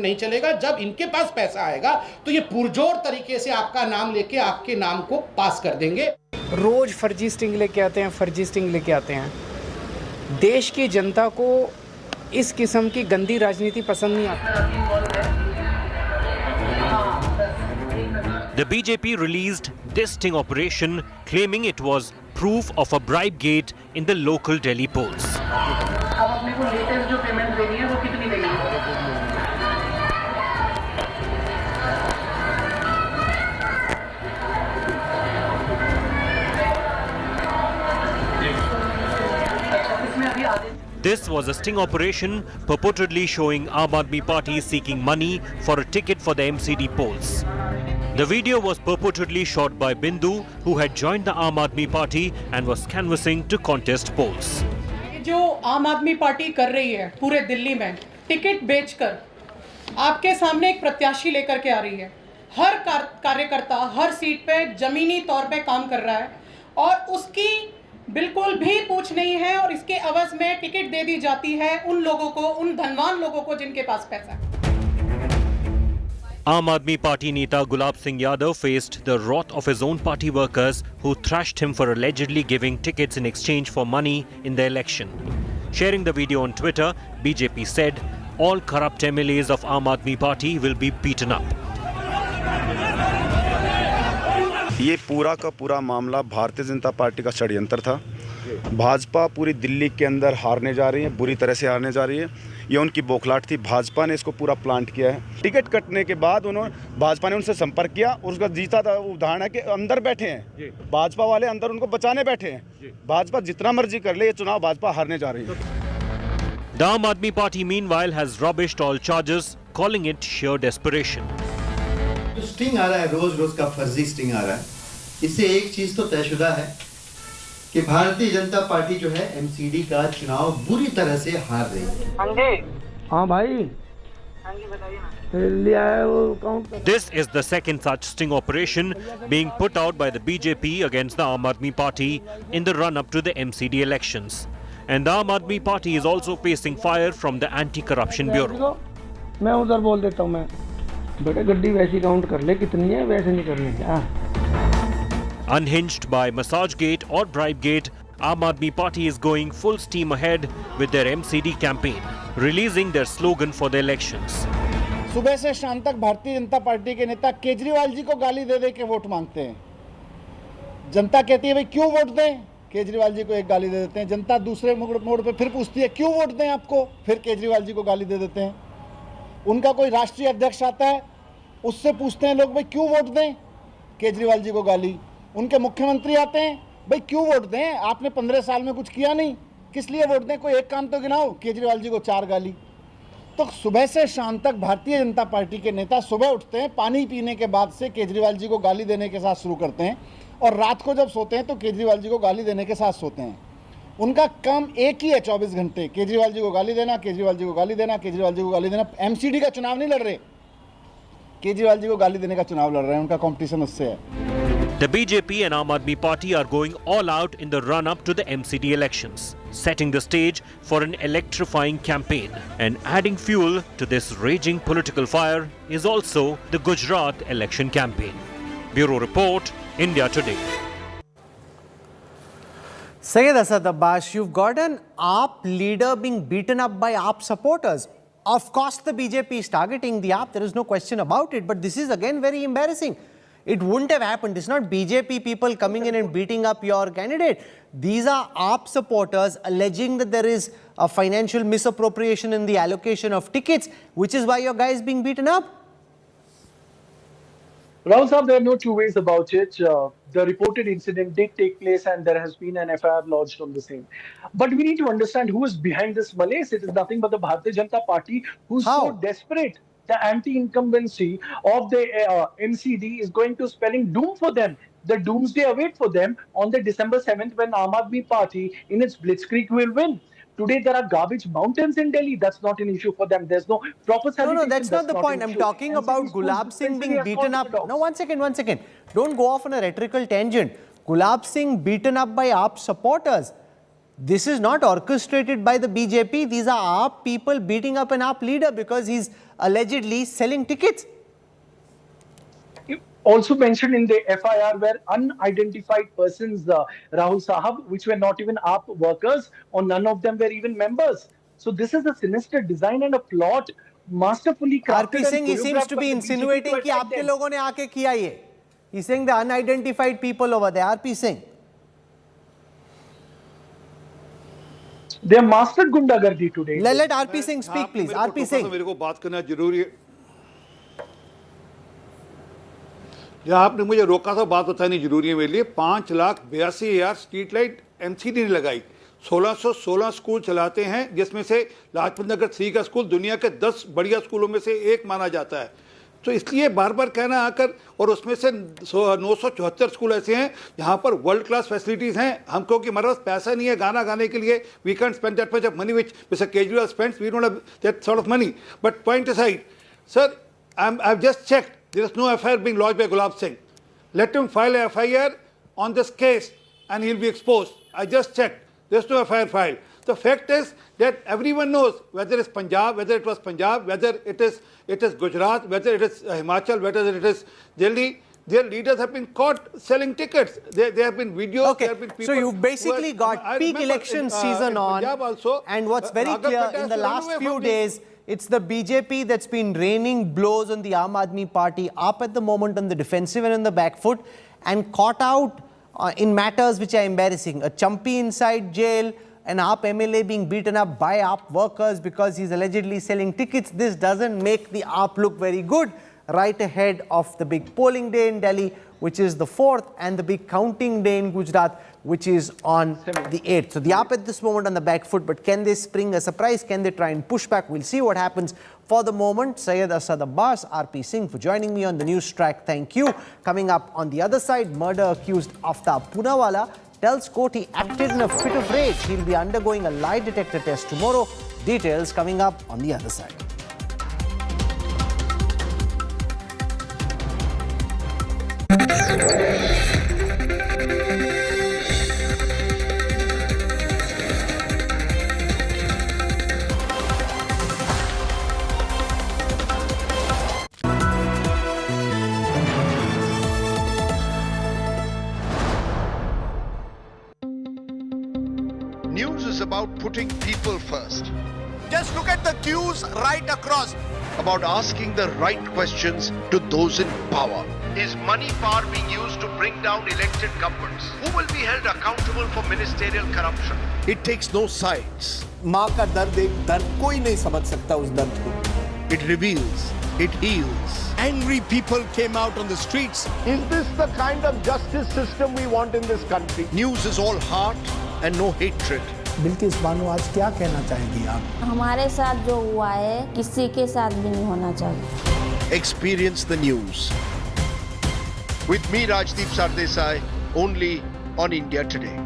नहीं चलेगा। जब इनके पास पैसा आएगा तो ये पुरजोर तरीके से आपका नाम लेके आपके नाम को पास कर देंगे। रोज फर्जी स्टिंग लेके आते हैं, फर्जी स्टिंग लेके आते हैं। देश की जनता को इस किस्म की गंदी राजनीति पसंद नहीं आती। The BJP released this sting operation, claiming it was proof of a bribe gate in the local Delhi polls. अब अपने को लेटेस्ट जो पेमेंट देनी है वो कितनी देनी है? This was a sting operation purportedly showing Aam Aadmi Party seeking money for a ticket for the MCD polls. The video was purportedly shot by Bindu, who had joined the Aam Aadmi Party and was canvassing to contest polls. जो आम आदमी party कर रही है पूरे दिल्ली में ticket बेचकर आपके सामने एक प्रत्याशी लेकर के आ रही है। हर कार्यकर्ता हर सीट पे जमीनी तौर पे काम कर रहा है और उसकी बिल्कुल भी पूछ नहीं है और इसके अवज में टिकट दे दी जाती है उन लोगों को, उन धनवान लोगों को जिनके पास पैसा है। Aam Aadmi Party Neta Gulab Singh Yadav faced the wrath of his own party workers who thrashed him for allegedly giving tickets in exchange for money in the election. Sharing the video on Twitter, BJP said all corrupt MLAs of Aam Aadmi Party will be beaten up. ये पूरा का पूरा मामला Bharatiya Janata party का षड्यंत्र था। भाजपा पूरी दिल्ली के अंदर हारने जा रही है, बुरी तरह से हारने जा रही है। ये उनकी बौखलाहट थी। भाजपा ने इसको पूरा प्लांट किया है। टिकट कटने के बाद भाजपा ने उनसे संपर्क किया और उसका जीता था उदाहरण है कि अंदर बैठे हैं भाजपा वाले, अंदर उनको बचाने बैठे हैं। भाजपा जितना मर्जी कर ले, ये चुनाव भाजपा हारने जा रही है। The Aam Aadmi Party meanwhile has rubbished all charges, calling it sheer desperation. Sting आ रहा है, रोज रोज का फर्जी स्टिंग आ रहा है। इससे एक चीज तो तयशुदा है कि भारतीय जनता पार्टी जो है एमसीडी का चुनाव बुरी तरह से हार रही है। हाँ जी, हाँ भाई, हाँ जी बताइए ना। This is the second such sting operation being put out by the BJP against the Aam Aadmi Party in the run-up to the MCD elections. And the Aam Aadmi Party is also facing fire from the Anti-Corruption Bureau. मैं उधर बोल देता हूँ, मैं बेटे गड्डी वैसी count कर ले, कितनी है वैसे नहीं करनी क्या? Unhinged by Massagegate or Bribegate, Aam Aadmi Party is going full steam ahead with their MCD campaign, releasing their slogan for the elections. सुबह से शाम तक भारतीय जनता पार्टी के नेता केजरीवाल जी को गाली दे दे के वोट मांगते हैं। जनता कहती है भाई क्यों वोट दें, केजरीवाल जी को एक गाली दे देते हैं। जनता दूसरे मोड़ पे फिर पूछती है क्यों वोट दें आपको, फिर केजरीवाल जी को गाली दे देते हैं। उनका कोई राष्ट्रीय अध्यक्ष आता है, उससे पूछते हैं लोग भाई क्यों वोट दें, केजरीवाल जी को गाली। उनके मुख्यमंत्री आते हैं, भाई क्यों वोट दें, आपने 15 साल में कुछ किया नहीं, किस लिए वोट दें, कोई एक काम तो गिनाओ, केजरीवाल जी को 4 गाली। तो सुबह से शाम तक भारतीय जनता पार्टी के नेता सुबह उठते हैं, पानी पीने के बाद से केजरीवाल जी को गाली देने के साथ शुरू करते हैं और रात को जब सोते हैं तो केजरीवाल जी को गाली देने के साथ सोते हैं। उनका काम एक ही है 24 घंटे, केजरीवाल जी को गाली देना, केजरीवाल जी को गाली देना, केजरीवाल जी को गाली देना। एमसीडी का चुनाव नहीं लड़ रहे, केजरीवाल जी को गाली देने का चुनाव लड़ रहे हैं, उनका कंपटीशन उससे है। The BJP and Aam Aadmi Party are going all out in the run-up to the MCD elections, setting the stage for an electrifying campaign. And adding fuel to this raging political fire is also the Gujarat election campaign. Bureau Report, India Today. Syed Asad Abbas, you've got an AAP leader being beaten up by AAP supporters. Of course, the BJP is targeting the AAP, there is no question about it, but this is again very embarrassing. It wouldn't have happened. It's not BJP people coming in and beating up your candidate. These are AAP supporters alleging that there is a financial misappropriation in the allocation of tickets, which is why your guy is being beaten up. Rahul Saab, there are no two ways about it. The reported incident did take place and there has been an FIR lodged on the same. But we need to understand who is behind this malaise. It is nothing but the Bharatiya Janata Party who's so desperate the anti-incumbency of the MCD is going to spelling doom for them. The doomsday await for them on the December 7th when Aam Aadmi Party in its blitzkrieg will win. Today there are garbage mountains in Delhi. That's not an issue for them. There's no proper sanitation. No, that's not the point. I'm talking about Gulab Singh being beaten up. No, one second. Don't go off on a rhetorical tangent. Gulab Singh beaten up by AAP supporters. This is not orchestrated by the BJP. These are AAP people beating up an AAP leader because he's allegedly selling tickets. Also mentioned in the FIR were unidentified persons, Rahul Sahab, which were not even AAP workers, or none of them were even members. So this is a sinister design and a plot masterfully crafted. RP Singh, he seems to be insinuating कि आपके लोगों ने आके किया ये. He's saying the unidentified people over there. RP Singh. They have mastered gundagardi today. Let RP Singh speak, please. RP Singh. मेरे को बात करना जरूरी है. जहाँ आपने मुझे रोका था बात बतानी जरूरी है मेरे लिए. 5,82,000 स्ट्रीट लाइट एमसीडी ने लगाई. 1616 स्कूल चलाते हैं जिसमें से लाजपत नगर 3 का स्कूल दुनिया के 10 बढ़िया स्कूलों में से एक माना जाता है. तो इसलिए बार बार कहना आकर, और उसमें से 974 स्कूल ऐसे हैं जहाँ पर वर्ल्ड क्लास फैसिलिटीज़ हैं. हमको कि हमारे पास पैसा नहीं है गाना गाने के लिए. We can spend that much of money which mister Kejriwal spends. We don't have that sort of money. But point aside, sir, I have just checked. There is no FIR being lodged by Gulab Singh. Let him file a FIR on this case and he'll be exposed. I just checked. There's no FIR filed. The fact is that everyone knows, whether it's Punjab, whether it was Punjab, whether it is Gujarat, whether it is Himachal, whether it is Delhi, their leaders have been caught selling tickets. There have been videos. Okay, there have been people. So you've basically got peak election season on, also, and what's very clear in the last few days, it's the BJP that's been raining blows on the Aam Aadmi Party, up at the moment on the defensive and on the back foot, and caught out in matters which are embarrassing. A Champi inside jail, an AAP MLA being beaten up by AAP workers because he's allegedly selling tickets. This doesn't make the AAP look very good right ahead of the big polling day in Delhi, which is the 4th, and the big counting day in Gujarat, which is on the 8th. So the AAP at this moment on the back foot, but can they spring a surprise? Can they try and push back? We'll see what happens. For the moment, Syed Asad Abbas, RP Singh, for joining me on the Newstrack. Thank you. Coming up on the other side, murder accused Aftab Poonawalla tells court he acted in a fit of rage. He'll be undergoing a lie detector test tomorrow. Details coming up on the other side. News is about putting people first. Just look at the cues right across. About asking the right questions to those in power. Is money power being used to bring down elected governments? Who will be held accountable for ministerial corruption? It takes no sides. माँ का दर्द एक दर्द कोई नहीं समझ सकता उस दर्द को. It reveals. It heals. Angry people came out on the streets. Is this the kind of justice system we want in this country? News is all heart and no hatred. Bilkis Bano आज क्या कहना चाहेंगी आप? हमारे साथ जो हुआ है किसी के साथ भी नहीं होना चाहिए. Experience the news. With me, Rajdeep Sardesai, only on India Today.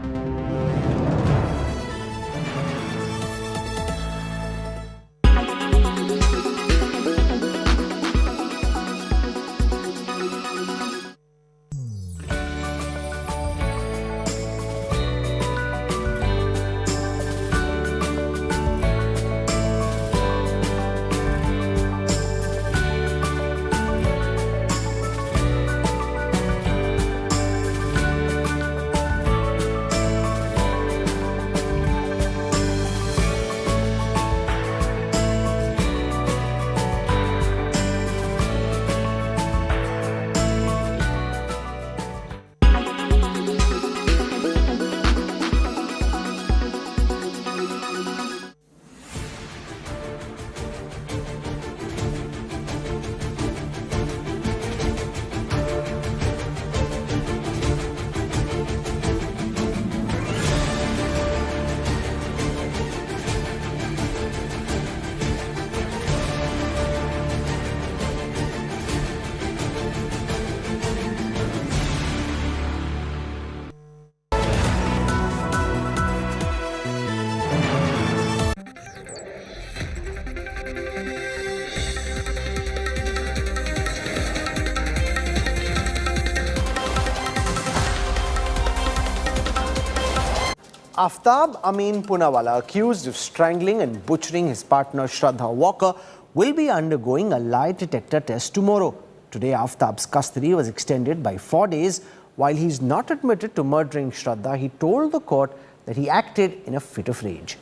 Aftab Amin Poonawalla, accused of strangling and butchering his partner Shraddha Walker, will be undergoing a lie detector test tomorrow. Today, Aftab's custody was extended by 4 days. While he is not admitted to murdering Shraddha, he told the court that he acted in a fit of rage.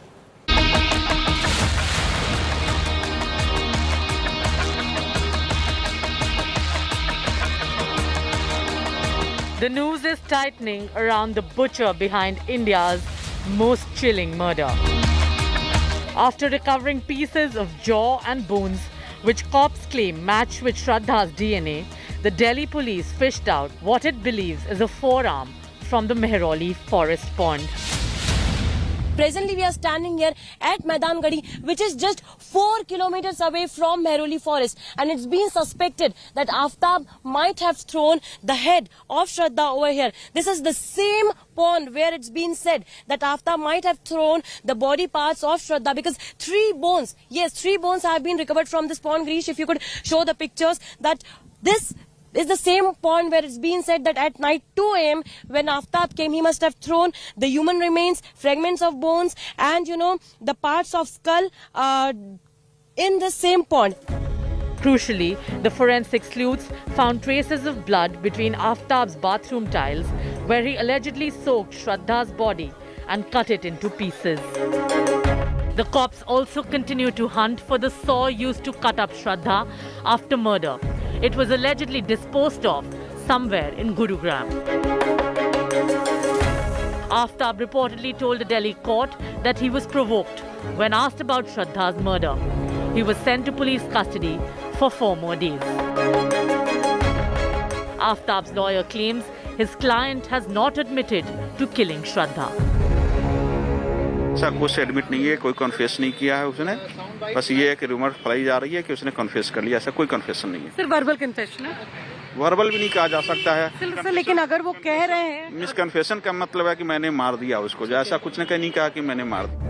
The news is tightening around the butcher behind India's most chilling murder. After recovering pieces of jaw and bones, which cops claim match with Shraddha's DNA, the Delhi police fished out what it believes is a forearm from the Mehrauli forest pond. Presently, we are standing here at Maidan Gadi, which is just 4 kilometers away from Mehrauli forest. And it's been suspected that Aftab might have thrown the head of Shraddha over here. This is the same pond where it's been said that Aftab might have thrown the body parts of Shraddha, because 3 bones, yes, 3 bones have been recovered from this pond. Grish, if you could show the pictures, that this is the same pond where it's been said that at night 2 a.m. when Aftab came, he must have thrown the human remains, fragments of bones and, the parts of skull in the same pond. Crucially, the forensic sleuths found traces of blood between Aftab's bathroom tiles, where he allegedly soaked Shraddha's body and cut it into pieces. The cops also continue to hunt for the saw used to cut up Shraddha after murder. It was allegedly disposed of somewhere in Gurugram. Aftab reportedly told the Delhi court that he was provoked when asked about Shraddha's murder. He was sent to police custody for 4 more days. Aftab's lawyer claims his client has not admitted to killing Shraddha. ऐसा कुछ admit नहीं है, कोई confess नहीं किया है उसने, बस ये है कि रूमर फैलाई जा रही है कि उसने कन्फेस कर लिया, ऐसा कोई कन्फेशन नहीं है। सिर्फ वर्बल कन्फेशन है? वर्बल भी नहीं कहा जा सकता है सर, लेकिन अगर वो कह रहे हैं, मिस कन्फेशन का मतलब है कि मैंने मार दिया उसको, ऐसा कुछ नहीं कहा कि मैंने मार दिया।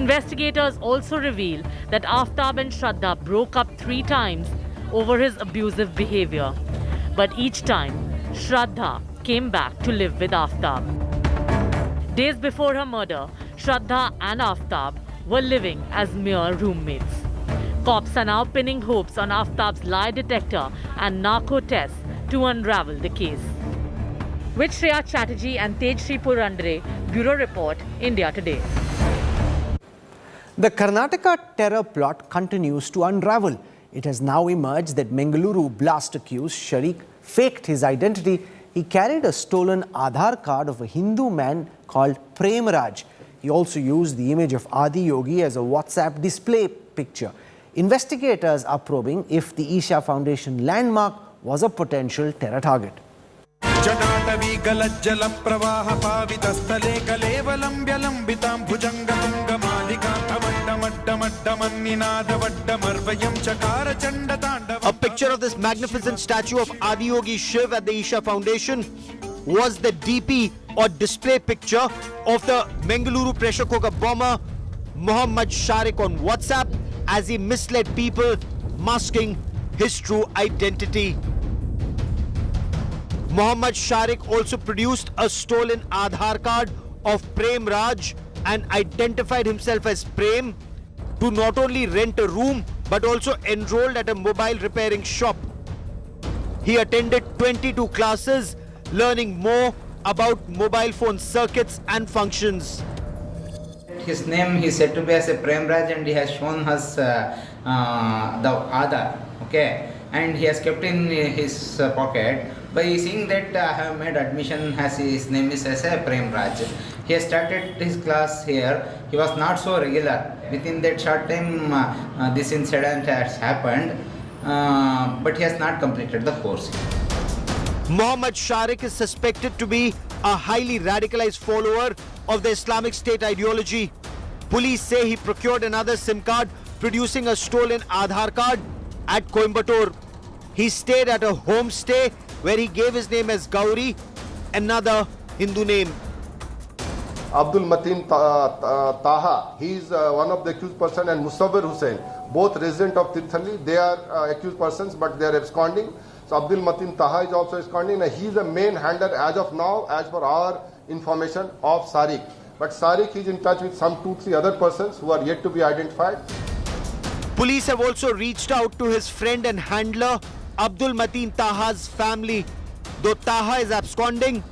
Investigators also reveal that Aftab and Shraddha broke up 3 times over his abusive behavior. But each time, Shraddha came back to live with Aftab. Days before her murder, Shraddha and Aftab were living as mere roommates. Cops are now pinning hopes on Aftab's lie detector and narco tests to unravel the case. With Shreya Chatterjee and Tejshri Purandare, Bureau Report, India Today. The Karnataka terror plot continues to unravel. It has now emerged that Bengaluru blast accused Sharik faked his identity. He carried a stolen Aadhaar card of a Hindu man called Prem Raj. He also used the image of Adi Yogi as a WhatsApp display picture. Investigators are probing if the Isha Foundation landmark was a potential terror target. A picture of this magnificent statue of Adi Yogi Shiv at the Isha Foundation was the DP or display picture of the Bengaluru pressure cooker bomber Mohammad Sharik on WhatsApp as he misled people, masking his true identity. Mohammad Sharik also produced a stolen Aadhaar card of Prem Raj and identified himself as Prem to not only rent a room but also enrolled at a mobile repairing shop. He attended 22 classes, learning more about mobile phone circuits and functions. His name is said to be as a Prem Raj, and he has shown us the Aadhaar, okay, and he has kept in his pocket. By seeing that I have made admission as his name is as a Prem Raj. He has started his class here. He was not so regular. Within that short time, this incident has happened, but he has not completed the course. Mohammad Sharik is suspected to be a highly radicalized follower of the Islamic State ideology. Police say he procured another SIM card, producing a stolen Aadhaar card at Coimbatore. He stayed at a homestay where he gave his name as Gauri, another Hindu name. Abdul Mateen Taha, he is one of the accused person, and Musawwir Hussain, both resident of Tirthali. They are accused persons, but they are absconding. So Abdul Mateen Taha is also absconding, and he is the main handler as of now, as per our information, of Sharik. But Sariq is in touch with some 2-3 other persons who are yet to be identified. Police have also reached out to his friend and handler, Abdul Mateen Taha's family. Though Taha is absconding,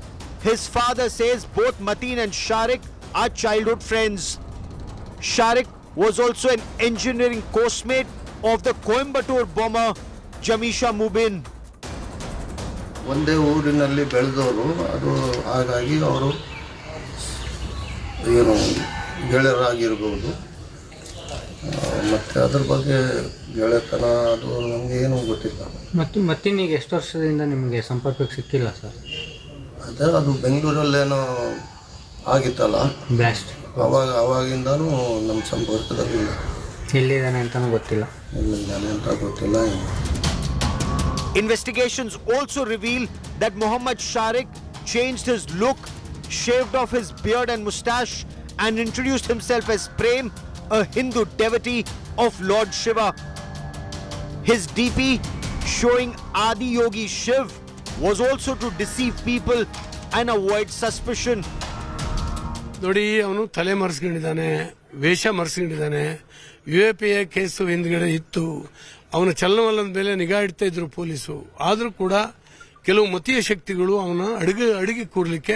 his father says both Mateen and Sharik are childhood friends. Sharik was also an engineering coursemate of the Coimbatore bomber, Jamisha Mubin. ಒಂದೇ ಊರಿನಲ್ಲಿ ಬೆಳೆದವರು ಅದು ಹಾಗಾಗಿ ಅವರು ಏನು ಗೆಳೆಯರಾಗಿರಬಹುದು ಮತ್ತೆ ಅದರ ಬಗ್ಗೆ ಗೆಳೆತನ ಅದು ನಮಗೆ ಏನು ಗೊತ್ತಿಲ್ಲ ಮತ್ತಿನೀಗ ಎಷ್ಟು ವರ್ಷದಿಂದ ನಿಮಗೆ ಸಂಪರ್ಕಕ್ಕೆ ಸಿಕ್ಕಿಲ್ಲ ಸರ್ ಅದೇ ಅದು ಬೆಂಗಳೂರಲ್ಲೇನೋ ಆಗಿತ್ತಲ್ಲ ಬ್ಲಾಸ್ಟ್ ಅವಾಗಿಂದನೂ ನಮ್ಮ ಸಂಪರ್ಕದಲ್ಲಿ ಎಲ್ಲಿದ್ದಾನೆ ಅಂತಲೂ ಗೊತ್ತಿಲ್ಲ ಎಲ್ಲಿದ್ದಾನೆ ಅಂತ ಗೊತ್ತಿಲ್ಲ Investigations also reveal that Mohammad Sharik changed his look, shaved off his beard and moustache, and introduced himself as Prem, a Hindu devotee of Lord Shiva. His DP, showing Adi Yogi Shiv, was also to deceive people and avoid suspicion. ನೋಡಿ ಅವನು ತಲೆ ಮರೆಸ್ಕೊಂಡಿದ್ದಾನೆ ವೇಷ ಮರೆಸ್ಕೊಂಡಿದ್ದಾನೆ UAPA case ಹಿಂದ್ಗಡೆ ಇತ್ತು ಅವನ ಚಲನವಲನದ ಮೇಲೆ ನಿಗಾ ಇಡ್ತಾ ಇದ್ರು ಪೊಲೀಸರು ಆದರೂ ಕೂಡ ಕೆಲವು ಮತೀಯ ಶಕ್ತಿಗಳು ಅವನ ಅಡಿಗೆ ಕೂರ್ಲಿಕ್ಕೆ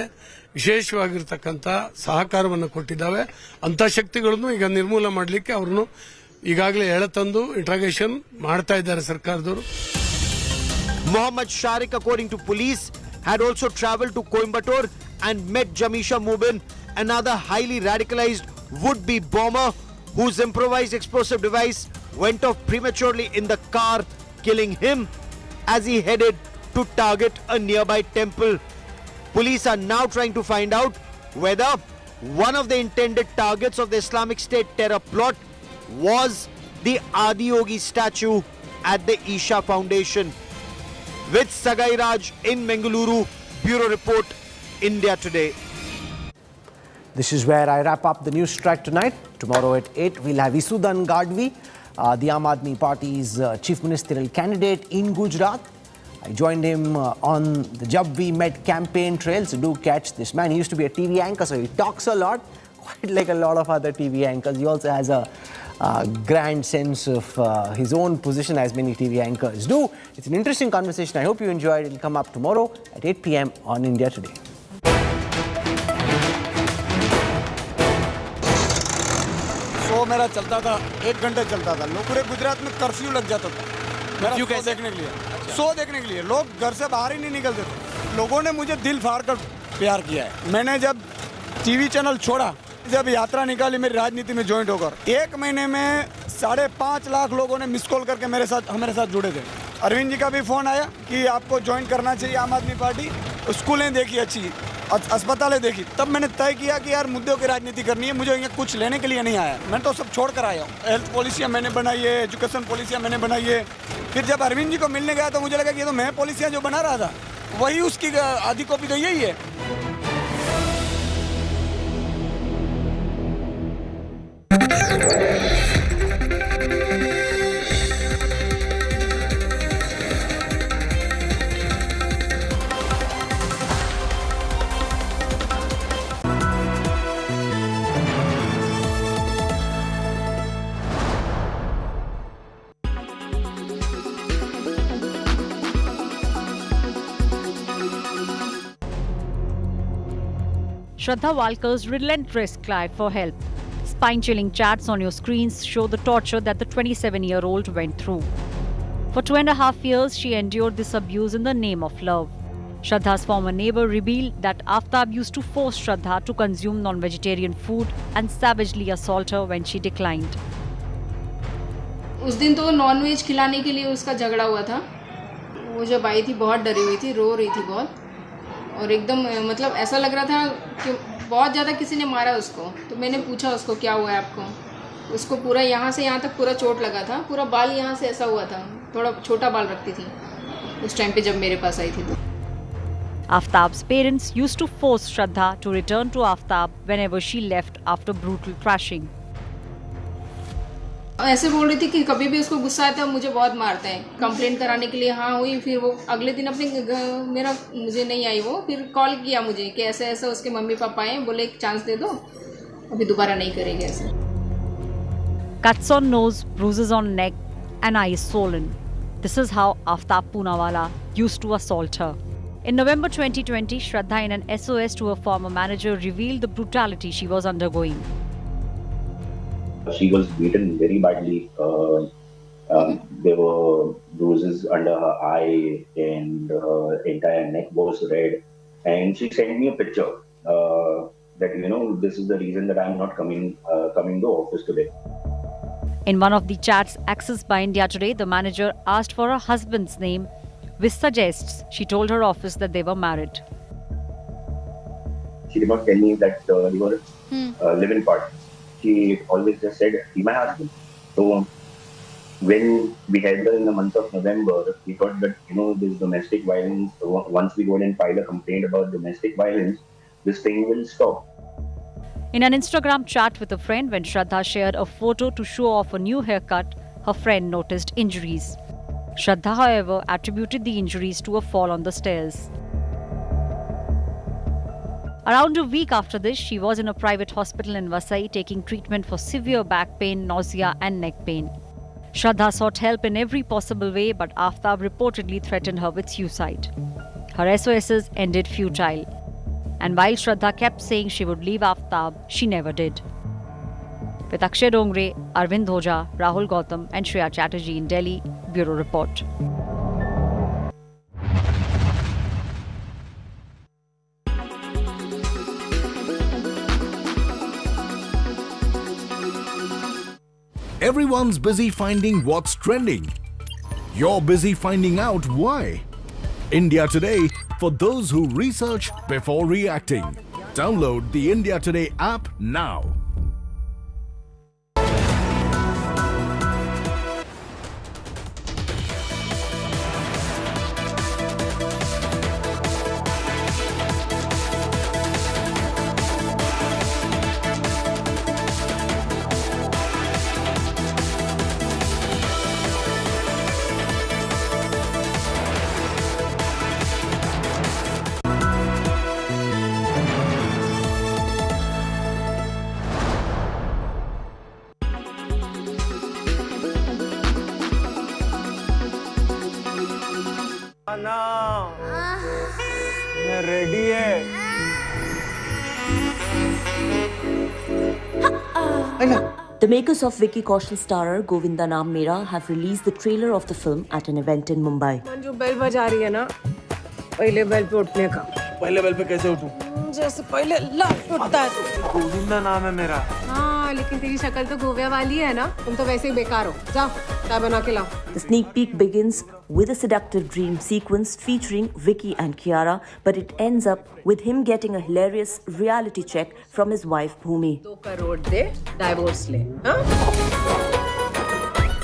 ವಿಶೇಷವಾಗಿರ್ತಕ್ಕಂಥ ಸಹಕಾರವನ್ನು ಕೊಟ್ಟಿದ್ದಾವೆ ಅಂತ ಶಕ್ತಿಗಳನ್ನು ಈಗ ನಿರ್ಮೂಲ ಮಾಡಲಿಕ್ಕೆ ಅವರನ್ನು ಈಗಾಗಲೇ ಎಳೆತಂದು ಇಂಟ್ರಾಗೇಷನ್ ಮಾಡ್ತಾ ಇದ್ದಾರೆ ಸರ್ಕಾರದವರು Mohammad Sharik, according to police, had also traveled to Coimbatore and met Jamisha Mubin, another highly radicalized would-be bomber whose improvised explosive device went off prematurely in the car, killing him as he headed to target a nearby temple. Police are now trying to find out whether one of the intended targets of the Islamic State terror plot was the Adiyogi statue at the Isha Foundation. With Sagai Raj in Bengaluru, Bureau Report, India Today. This is where I wrap up the Newstrack tonight. Tomorrow at 8, we'll have Isudan Gadvi, the Aam Aadmi Party's chief ministerial candidate in Gujarat. I joined him on the Jab We Met campaign trail, so do catch this man. He used to be a TV anchor, so he talks a lot, quite like a lot of other TV anchors. He also has a grand sense of his own position, as many TV anchors do. It's an interesting conversation. I hope you enjoyed. It will come up tomorrow at 8 p.m. on India Today. Show मेरा चलता था 1 घंटे चलता था लोग पूरे गुजरात में curfew लग जाता था मेरा शो देखने के लिए शो देखने के लिए लोग घर से बाहर ही नहीं निकलते थे लोगों ने मुझे दिल फाड़ कर प्यार किया है मैंने जब टीवी चैनल छोड़ा जब यात्रा निकाली मेरी राजनीति में ज्वाइंट होकर 1 महीने में 5.5 लाख लोगों ने मिस कॉल करके हमारे साथ जुड़े थे अरविंद जी का भी फोन आया कि आपको ज्वाइन करना चाहिए आम आदमी पार्टी स्कूलें देखी अच्छी अस्पतालें देखी तब मैंने तय किया कि यार मुद्दों की राजनीति करनी है मुझे यहाँ कुछ लेने के लिए नहीं आया मैं तो सब छोड़ कर आया हूँ हेल्थ पॉलिसियाँ मैंने बनाई है एजुकेशन पॉलिसियाँ मैंने बनाई है फिर जब अरविंद जी को मिलने गया तो मुझे लगा कि ये तो मैं पॉलिसियाँ जो बना रहा था वही उसकी आधी कॉपी तो यही है Shraddha Walker's relentless cry for help. Spine-chilling chats on your screens show the torture that the 27-year-old went through. For 2.5 years, she endured this abuse in the name of love. Shraddha's former neighbor revealed that Aftab used to force Shraddha to consume non-vegetarian food and savagely assault her when she declined. उस दिन तो non veg खिलाने के लिए उसका झगड़ा हुआ था। वो जब आई थी बहुत डरी हुई थी, रो रही थी बहुत। और एकदम मतलब ऐसा लग रहा था कि बहुत ज़्यादा किसी ने मारा उसको तो मैंने पूछा उसको क्या हुआ है आपको उसको पूरा यहाँ से यहाँ तक पूरा चोट लगा था पूरा बाल यहाँ से ऐसा हुआ था थोड़ा छोटा बाल रखती थी उस टाइम पे जब मेरे पास आई थी तो Aftab's parents used to force Shraddha to return to Aftab whenever she left after brutal thrashing. ऐसे बोल रही थी कि कभी भी उसको गुस्सा आता है मुझे बहुत मारता है। कंप्लेंट कराने के लिए हाँ हुई, फिर वो अगले दिन अपने मुझे नहीं आई, वो फिर कॉल किया मुझे कि ऐसा ऐसा उसके मम्मी पापा आए, बोले एक चांस दे दो, अभी दोबारा नहीं करेंगे ऐसे। Cuts on nose, bruises on neck, and eyes swollen. This is how Aftab Poonawala used to assault her. In November 2020, Shraddha, in an SOS to her former manager, revealed the brutality she was undergoing. She was beaten very badly. There were bruises under her eye and her entire neck was red. And she sent me a picture that, this is the reason that I'm not coming to office today. In one of the chats accessed by India Today, the manager asked for her husband's name, which suggests she told her office that they were married. She did not tell me that they were live-in partners. She always just said, "Be my husband." So when we had her in the month of November, we thought that this domestic violence. Once we go in and file a complaint about domestic violence, this thing will stop. In an Instagram chat with a friend, when Shraddha shared a photo to show off a new haircut, her friend noticed injuries. Shraddha, however, attributed the injuries to a fall on the stairs. Around a week after this, she was in a private hospital in Vasai taking treatment for severe back pain, nausea and neck pain. Shraddha sought help in every possible way, but Aftab reportedly threatened her with suicide. Her SOSs ended futile. And while Shraddha kept saying she would leave Aftab, she never did. With Akshay Dongre, Arvind Dhoja, Rahul Gautam and Shreya Chatterjee in Delhi, Bureau Report. Everyone's busy finding what's trending. You're busy finding out why. India Today, for those who research before reacting. Download the India Today app now. मैं ready है। The makers of Vicky Kaushal starrer Govinda Naam Mera have released the trailer of the film at an event in Mumbai. जो bell बजा रही है ना, पहले bell पे उठने का। पहले बेल पे कैसे उठूं? जैसे पहले लाट उठता है तू। गोविंदा नाम है मेरा। हाँ, लेकिन तेरी शक्ल तो गोविया वाली है ना, तुम तो वैसे ही बेकार हो। जाओ, चाय बना के लाओ। The sneak peek begins with a seductive dream sequence featuring Vicky and Kiara, but it ends up with him getting a hilarious reality check from his wife Bhumi. 2 crore they, divorce ले। हाँ?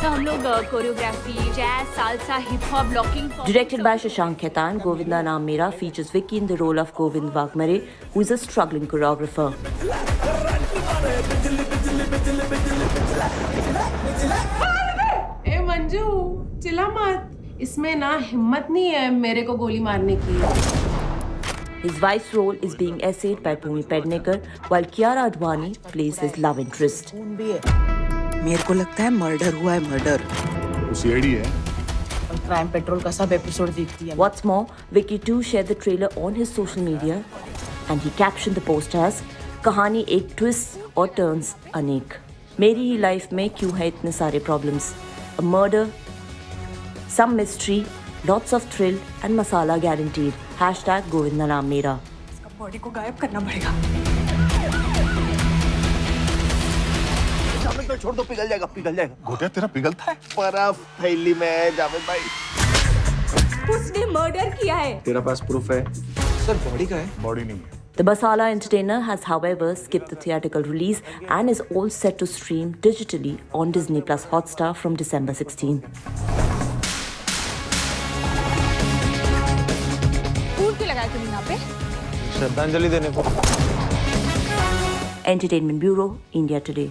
तो हम लोग choreography, jazz, salsa, hip hop, locking. Directed by Shashank Khaitan, Govinda Naam Mera features Vicky in the role of Govind Wagmare, who is a struggling choreographer. ए मंजू, चिल्ला मत। इसमें ना हिम्मत नहीं है मेरे को गोली मारने की। His wife's role is being essayed by Bhumi Pednekar, while Kiara Advani plays his love interest. मेरे को लगता है मर्डर हुआ है, मर्डर। सीआईडी है। क्राइम पेट्रोल का सब एपिसोड देखती है। What's more, Vicky too shared the trailer on his social media, and he captioned the post as "कहानी एक twists और turns अनेक। मेरी ही लाइफ में क्यों है इतने सारे problems? A murder, some mystery, lots of thrill and masala guaranteed. Hashtag Govinda Naam Mera." इसका बॉडी को गायब करना पड़ेगा। जावेद भाई छोड़ दो, पिघल जाएगा, पिघल जाएगा। घोटिया तेरा पिघलता है? बर्फ थैली में जावेद भाई। उसने मर्डर किया है। तेरा पास प्रूफ है? सर बॉडी का है? बॉडी नहीं है। The Masala entertainer has, however, skipped the theatrical release and is all set to stream digitally on Disney Plus Hotstar from December 16. फूल क्यों लगाया तूने यहाँ पे? श्रद्धांजलि देने को। Entertainment Bureau, India Today.